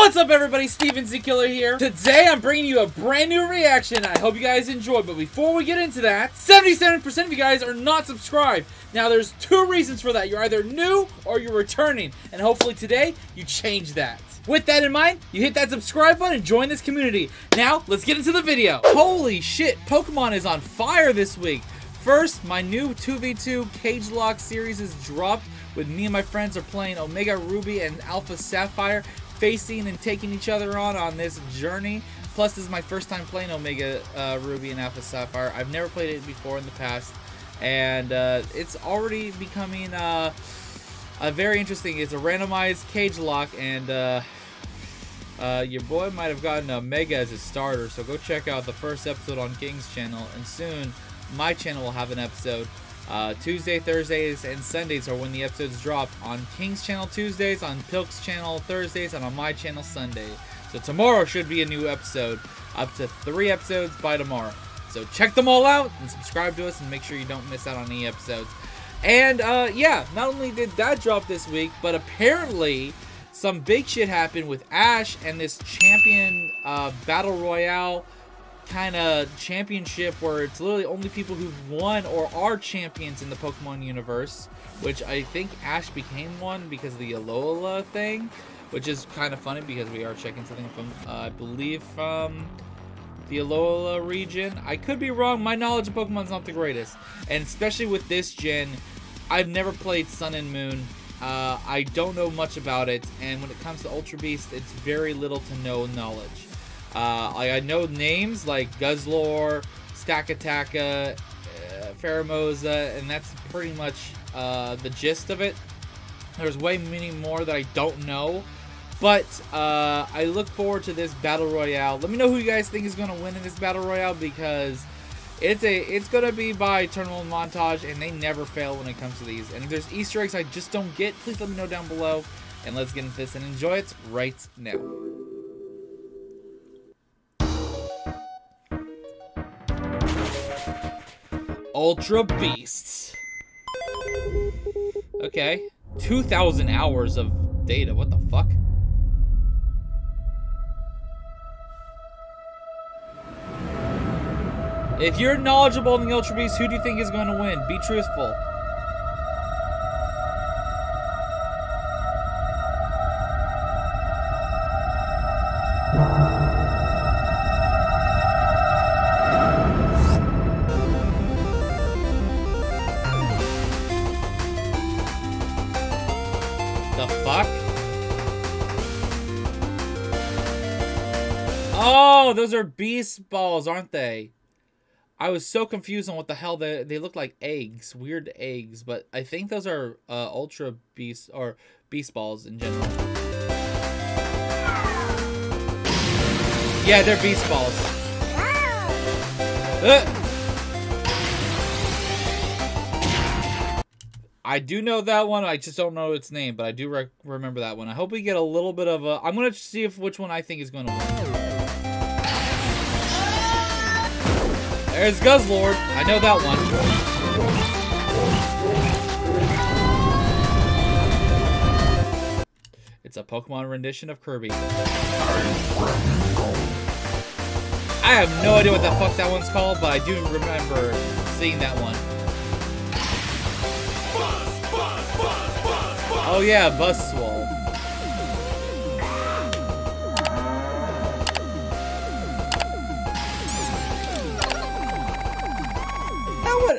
What's up, everybody? Steven Z Killer here. Today I'm bringing you a brand new reaction. I hope you guys enjoy, but before we get into that, 77% of you guys are not subscribed. Now there's two reasons for that. You're either new or you're returning, and hopefully today you change that. With that in mind, you hit that subscribe button and join this community. Now let's get into the video. Holy shit, Pokemon is on fire this week. First, my new 2v2 Cage Lock series is dropped, with me and my friends are playing Omega Ruby and Alpha Sapphire, facing and taking each other on this journey. Plus, this is my first time playing Omega Ruby and Alpha Sapphire. I've never played it before in the past, and it's already becoming a very interesting. It's a randomized cage lock, and your boy might have gotten Omega as his starter, so go check out the first episode on King's channel, and soon my channel will have an episode. Tuesday, Thursdays, and Sundays are when the episodes drop. On King's channel Tuesdays, on Pilk's channel Thursdays, and on my channel Sunday. So tomorrow should be a new episode. Up to 3 episodes by tomorrow. So check them all out and subscribe to us and make sure you don't miss out on any episodes. And yeah, not only did that drop this week, but apparently some big shit happened with Ash and this champion battle royale kind of championship where it's literally only people who've won or are champions in the Pokemon universe, which I think Ash became one because of the Alola thing, which is kind of funny because we are checking something from I believe from the Alola region. I could be wrong. My knowledge of Pokemon's not the greatest, and especially with this gen, I've never played Sun and Moon. I don't know much about it, and when it comes to Ultra Beast, it's very little to no knowledge. I know names like Guzzlord, Stakataka, Pheromosa, and that's pretty much the gist of it. There's way many more that I don't know, but I look forward to this battle royale. Let me know who you guys think is going to win in this battle royale, because it's going to be by tournament montage, and they never fail when it comes to these. And if there's Easter eggs I just don't get, please let me know down below, and let's get into this and enjoy it right now. Ultra Beasts. Okay. 2,000 hours of data. What the fuck? If you're knowledgeable in the Ultra Beasts, who do you think is going to win? Be truthful. The fuck? Oh, those are beast balls, aren't they? I was so confused on what the hell they look like. Eggs, weird eggs, but I think those are ultra beast or beast balls in general. Yeah, they're beast balls. I do know that one. I just don't know its name, but I do remember that one. I hope we get a little bit of a... I'm going to see which one I think is going to win. There's Guzzlord. I know that one. It's a Pokemon rendition of Kirby. I have no idea what the fuck that one's called, but I do remember seeing that one. Oh yeah, Buzzwole.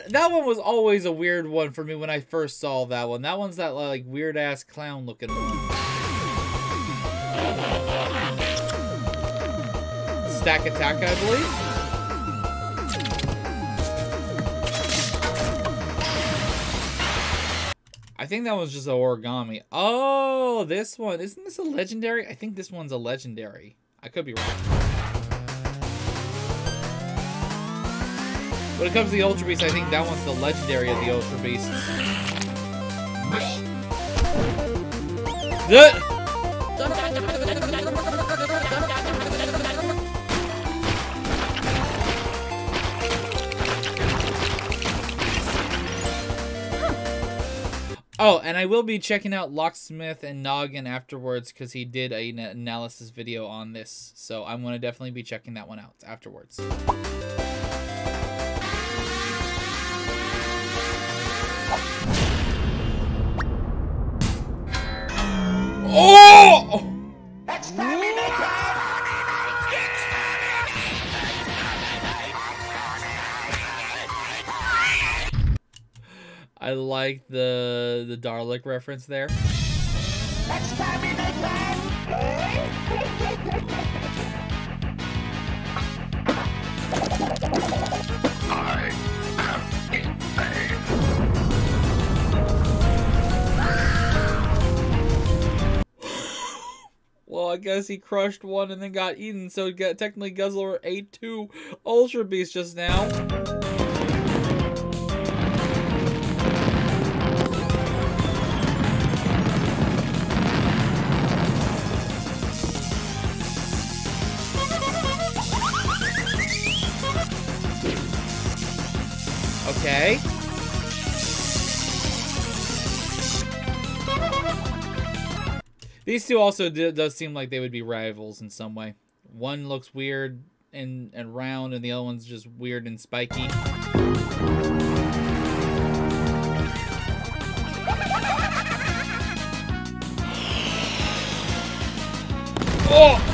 That one was always a weird one for me when I first saw that one. That one's that like weird ass clown looking one. Stakataka, I believe. I think that was just an origami. Oh, this one. Isn't this a legendary? I think this one's a legendary. I could be wrong. When it comes to the Ultra Beasts, I think that one's the legendary of the Ultra Beasts. Oh, and I will be checking out Locksmith and Noggin afterwards because he did an analysis video on this. So I'm going to definitely be checking that one out afterwards. Oh! I like the Dalek reference there. Well, I guess he crushed one and then got eaten, so technically Guzzler ate 2 Ultra Beasts just now. Okay. These two also does seem like they would be rivals in some way. One looks weird and round, and the other one's just weird and spiky. Oh!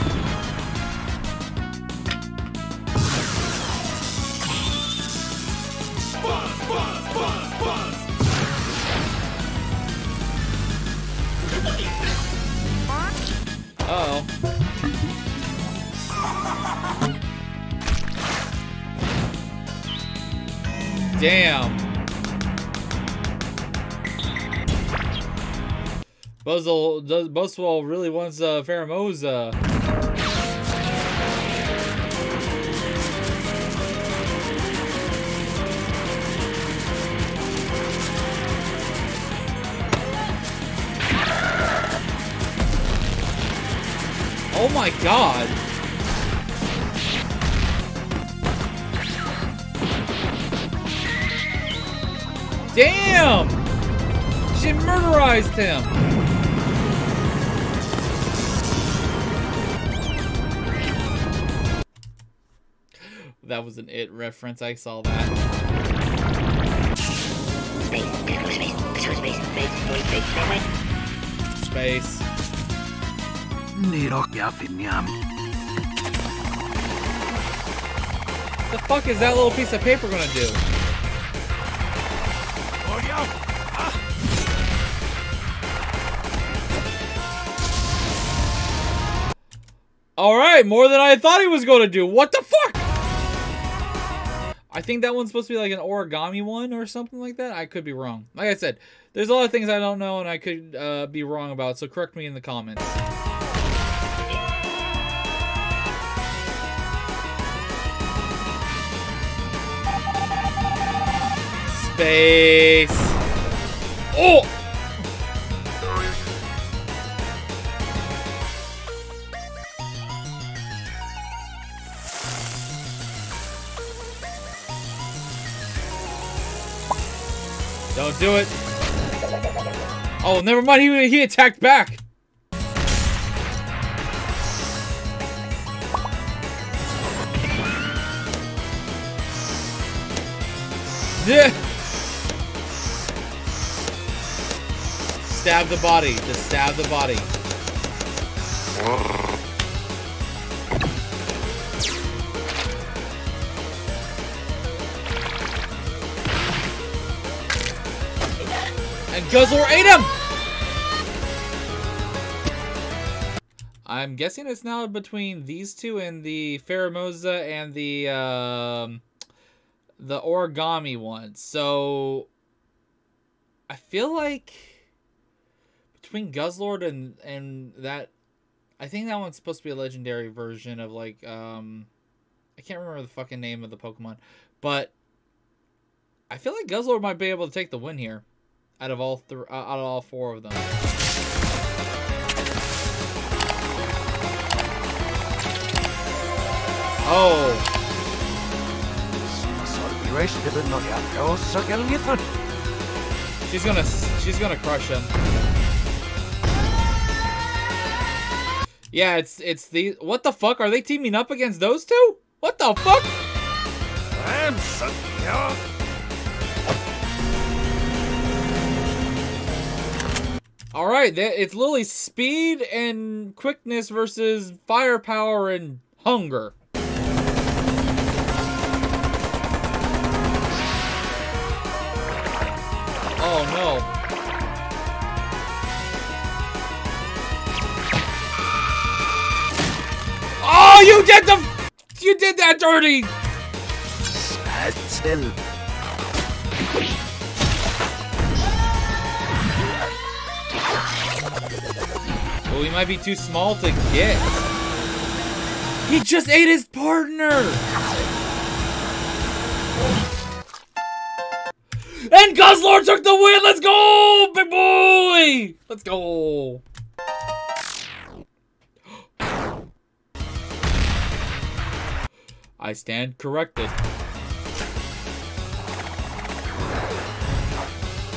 Uh-oh. Damn. Buzzwole really wants Pheromosa. Oh my god. Damn! She murderized him. That was an It reference. I saw that. Space. The fuck is that little piece of paper gonna do? Alright, more than I thought he was gonna do. What the fuck? I think that one's supposed to be like an origami one or something like that. I could be wrong. Like I said, there's a lot of things I don't know and I could be wrong about, so correct me in the comments. Space. Oh! Don't do it. Oh, never mind. He attacked back. Yeah. Stab the body. Just stab the body. And Guzzler ate him! I'm guessing it's now between these two and the Pheromosa and the origami one. So I feel like between Guzzlord and that, I think that one's supposed to be a legendary version of like I can't remember the fucking name of the Pokemon, but I feel like Guzzlord might be able to take the win here out of all 4 of them. Oh. She's she's gonna crush him. Yeah, it's the... What the fuck? Are they teaming up against those two? What the fuck? Alright, it's Lily's speed and quickness versus firepower and hunger. Oh no. Oh, you did that dirty! Well, he might be too small to get. He just ate his partner! And Guzzlord took the win! Let's go, big boy! Let's go! I stand corrected.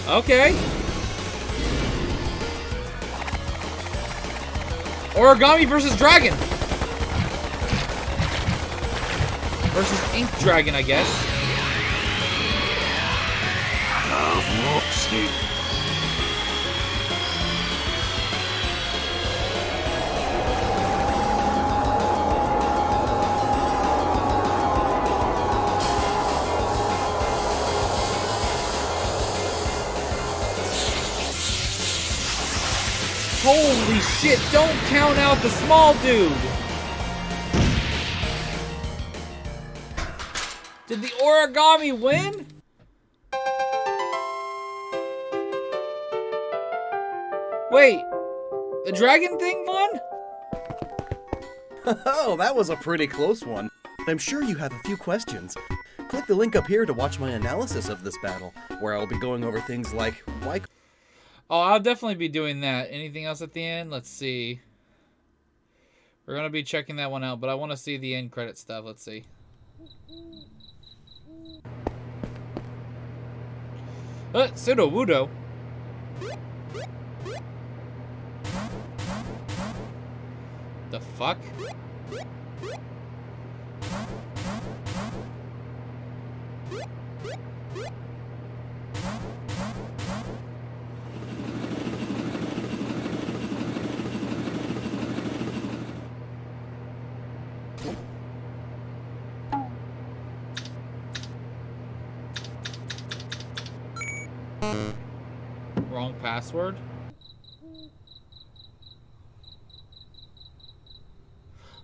Okay. Origami versus Dragon. Versus Ink Dragon, I guess. Holy shit, don't count out the small dude! Did the Origami win? Wait, the dragon thing won? Oh, that was a pretty close one. I'm sure you have a few questions. Click the link up here to watch my analysis of this battle, where I'll be going over things like why... Oh, I'll definitely be doing that. Anything else at the end? Let's see. We're going to be checking that one out, but I want to see the end credit stuff. Let's see. Sudowoodo. The fuck? Wrong password?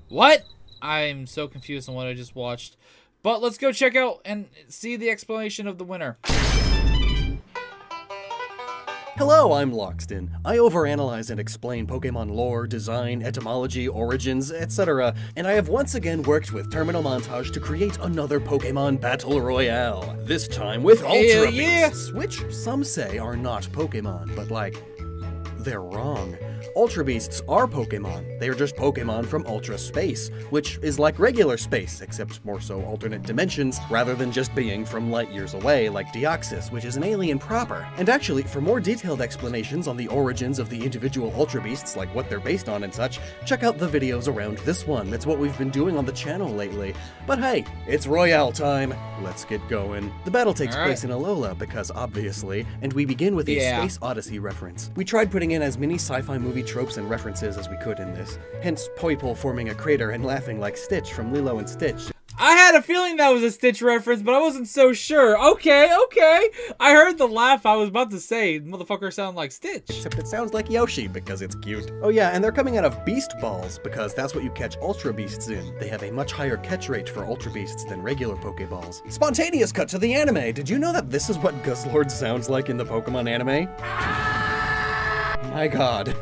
What? I'm so confused on what I just watched. But let's go check out and see the explanation of the winner. Hello, I'm Lockstin. I overanalyze and explain Pokemon lore, design, etymology, origins, etc. And I have once again worked with Terminal Montage to create another Pokemon Battle Royale. This time with Ultra Beasts, which some say are not Pokemon, but like, they're wrong. Ultra Beasts are Pokemon. They are just Pokemon from Ultra Space, which is like regular space, except more so alternate dimensions, rather than just being from light years away like Deoxys, which is an alien proper. And actually, for more detailed explanations on the origins of the individual Ultra Beasts, like what they're based on and such, check out the videos around this one. That's what we've been doing on the channel lately. But hey, it's Royale time. Let's get going. The battle takes place in Alola, because obviously, and we begin with a Space Odyssey reference. We tried putting in as many sci-fi movie tropes and references as we could in this. Hence, Poipole forming a crater and laughing like Stitch from Lilo and Stitch. I had a feeling that was a Stitch reference, but I wasn't so sure. Okay. I heard the laugh. I was about to say, motherfucker sound like Stitch. Except it sounds like Yoshi, because it's cute. Oh yeah, and they're coming out of Beast Balls, because that's what you catch Ultra Beasts in. They have a much higher catch rate for Ultra Beasts than regular Pokeballs. Spontaneous cut to the anime! Did you know that this is what Guzzlord sounds like in the Pokemon anime? My god.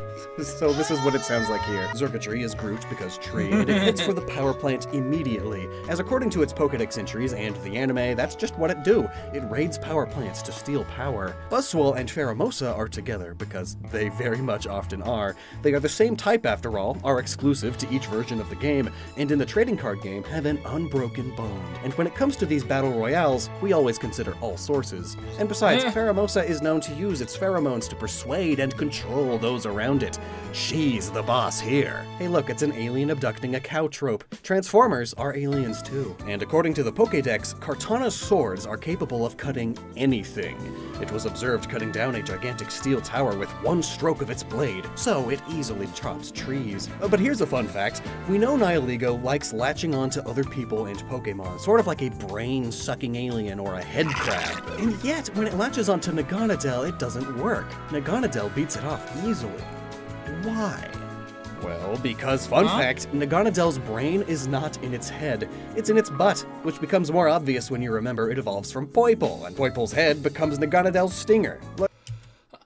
So this is what it sounds like here. Xurkitree is grouped because tree, and it heads for the power plant immediately, as according to its Pokedex entries and the anime, that's just what it do. It raids power plants to steal power. Buzzwole and Pheromosa are together, because they very much often are. They are the same type after all, are exclusive to each version of the game, and in the trading card game have an unbroken bond. And when it comes to these battle royales, we always consider all sources. And besides, Pheromosa is known to use its pheromones to persuade and control those around it. She's the boss here. Hey look, it's an alien abducting a cow trope. Transformers are aliens too. And according to the Pokédex, Kartana's swords are capable of cutting anything. It was observed cutting down a gigantic steel tower with one stroke of its blade, so it easily chops trees. But here's a fun fact. We know Nihilego likes latching onto other people and Pokémon, sort of like a brain-sucking alien or a head crab. And yet, when it latches onto Naganadel, it doesn't work. Naganadel beats it off easily. Why? Well, because, fun fact, Naganadel's brain is not in its head. It's in its butt, which becomes more obvious when you remember it evolves from Poipole, and Poipole's head becomes Naganadel's stinger.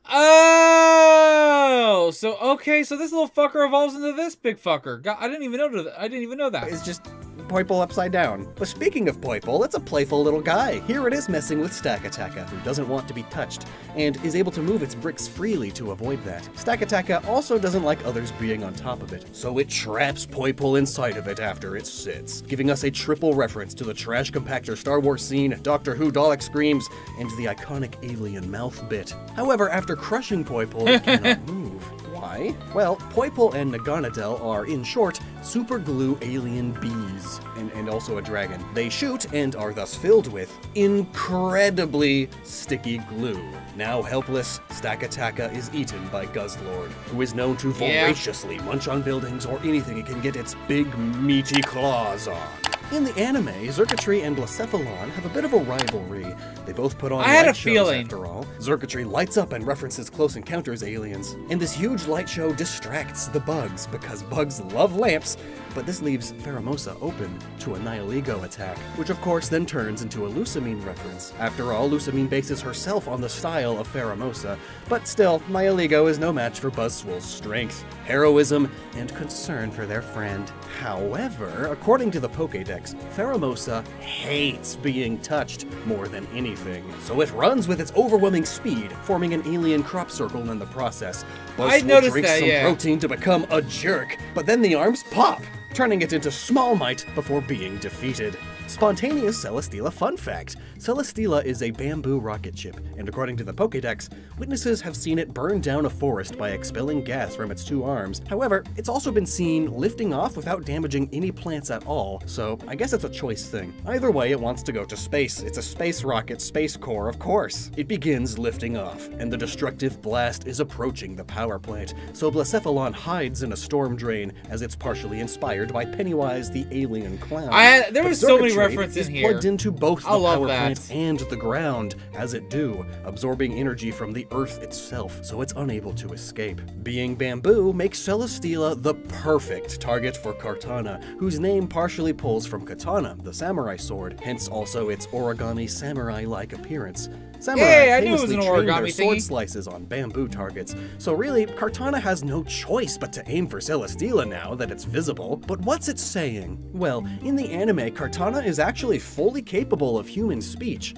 Oh, so okay, so this little fucker evolves into this big fucker. God, I didn't even know that. It's just Poipole upside down. But speaking of Poipole, it's a playful little guy. Here it is messing with Stakataka, who doesn't want to be touched, and is able to move its bricks freely to avoid that. Stakataka also doesn't like others being on top of it, so it traps Poipole inside of it after it sits, giving us a triple reference to the Trash Compactor Star Wars scene, Doctor Who Dalek screams, and the iconic alien mouth bit. However, after crushing Poipole, it cannot move. Why? Well, Poipole and Naganadel are, in short, super glue alien bees, and also a dragon. They shoot and are thus filled with incredibly sticky glue. Now helpless, Stakataka is eaten by Guzzlord, who is known to voraciously munch on buildings or anything it can get its big meaty claws on. In the anime, Xurkitree and Blacephalon have a bit of a rivalry. They both put on light shows after all. Xurkitree lights up and references Close Encounters aliens, and this huge light show distracts the bugs because bugs love lamps, but this leaves Pheromosa open to a Nihilego attack, which of course then turns into a Lusamine reference. After all, Lusamine bases herself on the style of Pheromosa, but still, Nihilego is no match for Buzzwole's strength, heroism, and concern for their friend. However, according to the Pokédex, Pheromosa hates being touched more than anything, so it runs with its overwhelming speed, forming an alien crop circle in the process. Buzzwole drinks some protein to become a jerk, but then the arms pop, turning it into Small Might before being defeated. Spontaneous Celesteela fun fact. Celesteela is a bamboo rocket ship, and according to the Pokédex, witnesses have seen it burn down a forest by expelling gas from its two arms. However, it's also been seen lifting off without damaging any plants at all, so I guess it's a choice thing. Either way, it wants to go to space. It's a space rocket, space core, of course. It begins lifting off, and the destructive blast is approaching the power plant, so Blacephalon hides in a storm drain as it's partially inspired by Pennywise the alien clown. There was so many references here. Plugged into both the power plant and the ground, as it do, absorbing energy from the earth itself, so it's unable to escape. Being bamboo makes Celesteela the perfect target for Kartana, whose name partially pulls from katana, the samurai sword, hence also its origami samurai-like appearance. Samurai famously train their sword slices on bamboo targets, so really, Kartana has no choice but to aim for Celesteela now that it's visible. But what's it saying? Well, in the anime, Kartana is actually fully capable of human speech,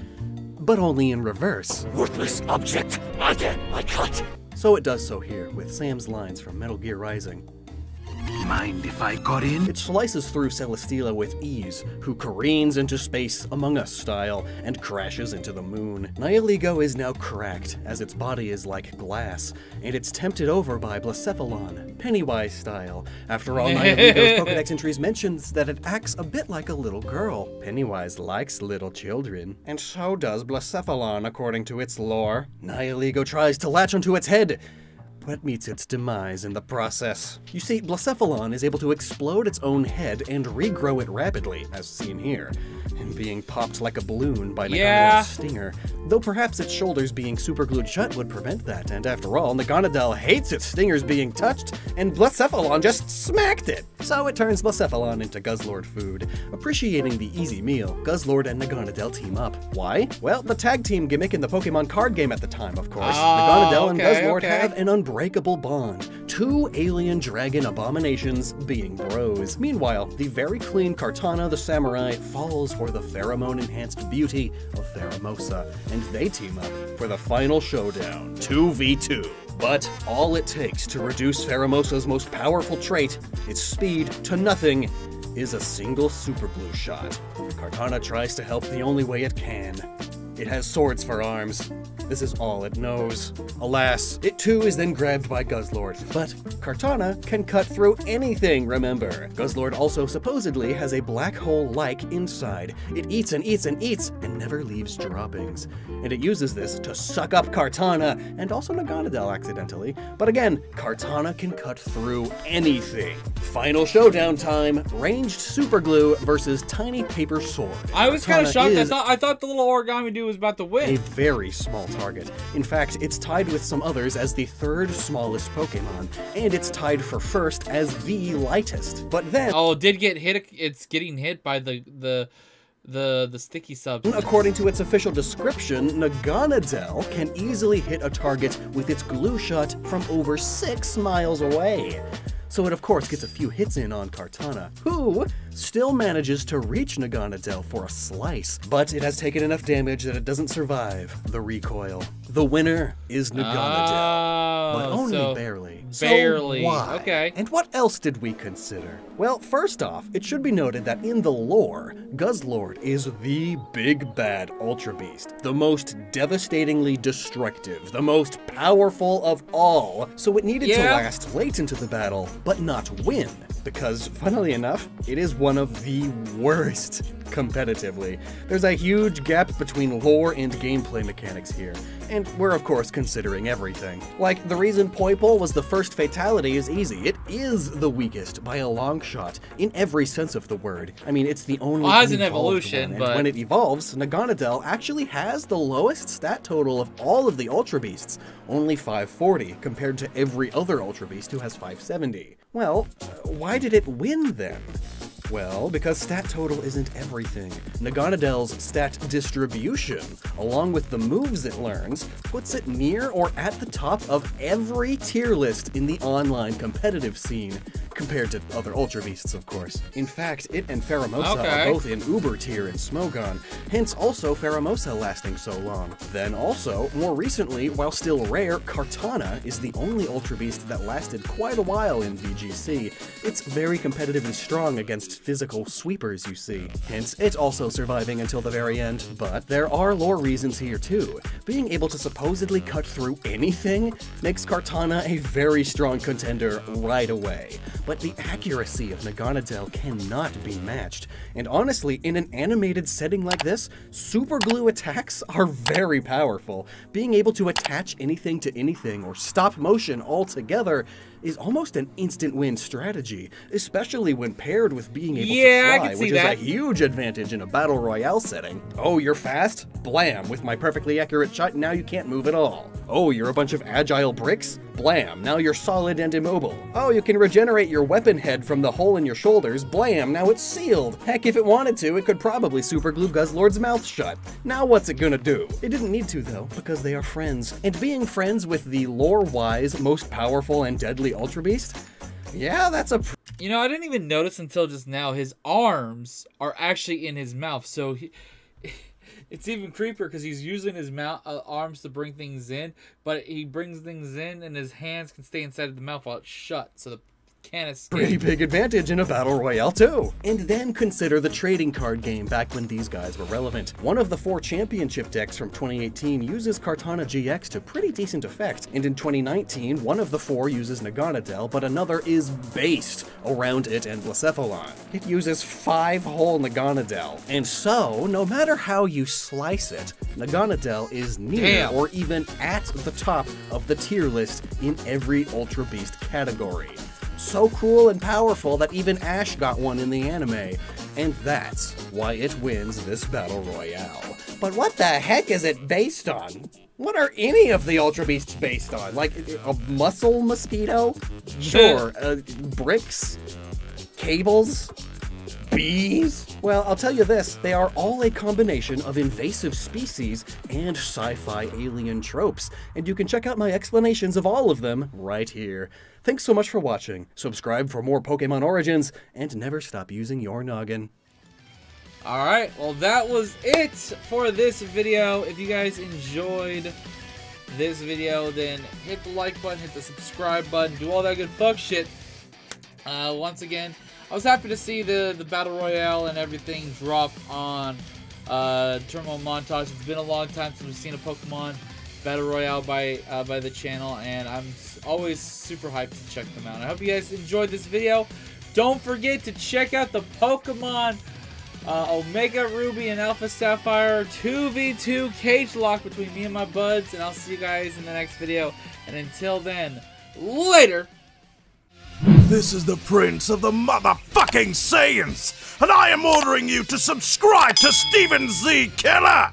but only in reverse. Worthless object, again I cut. So it does so here, with Sam's lines from Metal Gear Rising. Mind if I got in? It slices through Celesteela with ease, who careens into space Among Us style and crashes into the moon. Nihilego is now cracked, as its body is like glass, and it's tempted over by Blacephalon, Pennywise style. After all, Nihilego's Pokédex entries mentions that it acts a bit like a little girl. Pennywise likes little children, and so does Blacephalon according to its lore. Nihilego tries to latch onto its head, but meets its demise in the process. You see, Blacephalon is able to explode its own head and regrow it rapidly, as seen here, and being popped like a balloon by Naganadal's stinger. though perhaps its shoulders being superglued shut would prevent that, and after all, Naganadel hates its stingers being touched, and Blacephalon just smacked it! So it turns Blacephalon into Guzzlord food. Appreciating the easy meal, Guzzlord and Naganadel team up. Why? Well, the tag team gimmick in the Pokemon card game at the time, of course. Naganadel and Guzzlord have an unbreakable bond. Two alien dragon abominations being bros. Meanwhile, the very clean Kartana the Samurai falls for the pheromone-enhanced beauty of Pheromosa, and they team up for the final showdown, 2v2. But all it takes to reduce Pheromosa's most powerful trait, its speed, to nothing, is a single superglue shot. Kartana tries to help the only way it can. It has swords for arms. This is all it knows. Alas, it too is then grabbed by Guzzlord. But Kartana can cut through anything, remember. Guzzlord also supposedly has a black hole-like inside. It eats and eats and eats and never leaves droppings. And it uses this to suck up Kartana, and also Naganadel accidentally. But again, Kartana can cut through anything. Final showdown time, ranged superglue versus tiny paper sword. I was kind of shocked. I thought the little origami dude was about to win. A very small target. In fact, it's tied with some others as the third smallest Pokemon, and it's tied for first as the lightest. But then, oh, it did get hit. It's getting hit by the sticky substance. According to its official description, Naganadel can easily hit a target with its glue shot from over 6 miles away. So it of course gets a few hits in on Kartana, who still manages to reach Naganadel for a slice, but it has taken enough damage that it doesn't survive the recoil. The winner is Naganadel, but only barely. Barely. So why? Okay. And what else did we consider? Well, first off, it should be noted that in the lore, Guzzlord is the big bad Ultra Beast, the most devastatingly destructive, the most powerful of all, so it needed to last late into the battle, but not win, because, funnily enough, it is one of the worst competitively. There's a huge gap between lore and gameplay mechanics here, and we're of course considering everything. Like, the reason Poipole was the first fatality is easy. It is the weakest by a long shot, in every sense of the word. I mean, it's the only has an evolution, one, but and when it evolves, Naganadel actually has the lowest stat total of all of the Ultra Beasts, only 540, compared to every other Ultra Beast who has 570. Well, why did it win then? Well, because stat total isn't everything. Naganadel's stat distribution, along with the moves it learns, puts it near or at the top of every tier list in the online competitive scene, compared to other Ultra Beasts, of course. In fact, it and Pheromosa are both in Uber tier in Smogon, hence also Pheromosa lasting so long. Then also, more recently, while still rare, Kartana is the only Ultra Beast that lasted quite a while in VGC. It's very competitively strong against physical sweepers, you see. Hence, it's also surviving until the very end. But there are lore reasons here too. Being able to supposedly cut through anything makes Kartana a very strong contender right away. But the accuracy of Naganadel cannot be matched. And honestly, in an animated setting like this, superglue attacks are very powerful. Being able to attach anything to anything or stop motion altogether is almost an instant win strategy, especially when paired with being able to fly, which is a huge advantage in a battle royale setting. Oh, you're fast? Blam, with my perfectly accurate shot, now you can't move at all. Oh, you're a bunch of agile bricks? Blam, now you're solid and immobile. Oh, you can regenerate your weapon head from the hole in your shoulders. Blam, now it's sealed. Heck, if it wanted to, it could probably superglue Guzzlord's mouth shut. Now what's it gonna do? It didn't need to though, because they are friends. And being friends with the lore-wise most powerful and deadly Ultra Beast? Yeah, that's a You know, I didn't even notice until just now his arms are actually in his mouth, so it's even creepier because he's using his arms to bring things in, but he brings things in and his hands can stay inside of the mouth while it's shut, so the can escape. Pretty big advantage in a battle royale too. And then consider the trading card game back when these guys were relevant. One of the 4 championship decks from 2018 uses Kartana GX to pretty decent effect, and in 2019, one of the 4 uses Naganadel, but another is based around it and Blacephalon. It uses 5-hole Naganadel. And so, no matter how you slice it, Naganadel is near or even at the top of the tier list in every Ultra Beast category. So cool and powerful that even Ash got one in the anime. And that's why it wins this battle royale. But what the heck is it based on? What are any of the Ultra Beasts based on? Like, a muscle mosquito? Sure. Bricks? Cables? Bees? Well, I'll tell you this, they are all a combination of invasive species and sci-fi alien tropes, and you can check out my explanations of all of them right here. Thanks so much for watching, subscribe for more Pokemon Origins, and never stop using your noggin. Alright, well that was it for this video. If you guys enjoyed this video, then hit the like button, hit the subscribe button, do all that good fuck shit. Once again, I was happy to see the Battle Royale and everything drop on Terminal Montage. It's been a long time since we've seen a Pokemon Battle Royale by the channel, and I'm always super hyped to check them out. I hope you guys enjoyed this video. Don't forget to check out the Pokemon Omega Ruby and Alpha Sapphire 2v2 cage lock between me and my buds, and I'll see you guys in the next video. And until then, later! This is the Prince of the motherfucking Saiyans, and I am ordering you to subscribe to Steven Z. Killer!